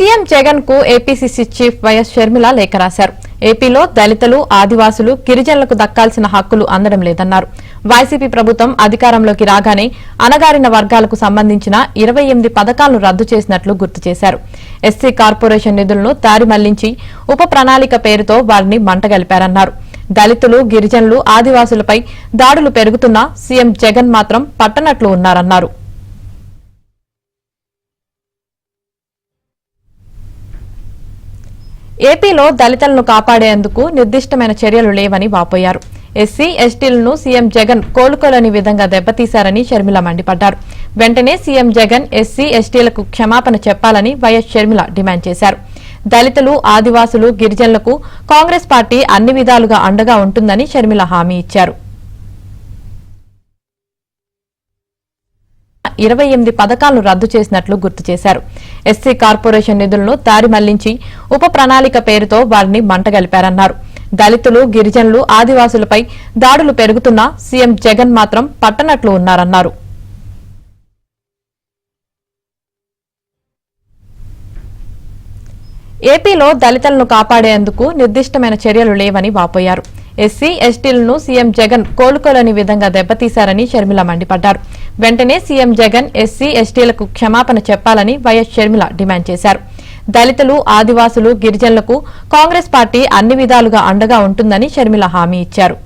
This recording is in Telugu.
సీఎం జగన్ కు ఏపీసీసీ చీఫ్ వైఎస్ షర్మిల లేఖ రాశారు. ఏపీలో దళితులు, ఆదివాసులు, గిరిజనులకు దక్కాల్సిన హక్కులు అందడం లేదన్నారు. వైసీపీ ప్రభుత్వం అధికారంలోకి రాగానే అణగారిన వర్గాలకు సంబంధించిన 28 పథకాలను రద్దు చేసినట్లు గుర్తు చేశారు. ఎస్సీ కార్పొరేషన్ నిధులను దారి మళ్లించి ఉప ప్రణాళిక పేరుతో వారిని మంటగలిపారన్నారు. దళితులు, గిరిజనులు, ఆదివాసులపై దాడులు పెరుగుతున్నా సీఎం జగన్ మాత్రం పట్టనట్లు ఉన్నారన్నారు. ఏపీలో దళితులను కాపాడేందుకు నిర్దిష్టమైన చర్యలు లేవని వాపోయారు. ఎస్సీ, ఎస్టీలను సీఎం జగన్ కోలుకోలేని విధంగా దెబ్బతీశారని షర్మిల మండిపడ్డారు. వెంటనే సీఎం జగన్ ఎస్సీ, ఎస్టీలకు క్షమాపణ చెప్పాలని వైఎస్ షర్మిల డిమాండ్ చేశారు. దళితులు, ఆదివాసులు, గిరిజనులకు కాంగ్రెస్ పార్టీ అన్ని విధాలుగా అండగా ఉంటుందని షర్మిల హామీ ఇచ్చారు. 28 పథకాలను రద్దు చేసినట్లు గుర్తు చేశారు. ఎస్సీ కార్పొరేషన్ నిధులను దారి మళ్లించి ఉప ప్రణాళిక పేరుతో వారిని మంటగలిపారన్నారు. దళితులు, గిరిజనులు, ఆదివాసులపై దాడులు పెరుగుతున్నా సీఎం జగన్ మాత్రం పట్టనట్లు ఉన్నారన్నారు. ఏపీలో దళితులను కాపాడేందుకు నిర్దిష్టమైన చర్యలు లేవని వాపోయారు. ఎస్సీ, ఎస్టీలను సీఎం జగన్ కోలుకోలేని విధంగా దెబ్బతీశారని షర్మిల మండిపడ్డారు. వెంటనే సీఎం జగన్ ఎస్సీ, ఎస్టీలకు క్షమాపణ చెప్పాలని వైఎస్ షర్మిల డిమాండ్ చేశారు. దళితులు, ఆదివాసులు, గిరిజనులకు కాంగ్రెస్ పార్టీ అన్ని విధాలుగా అండగా ఉంటుందని షర్మిల హామీ ఇచ్చారు.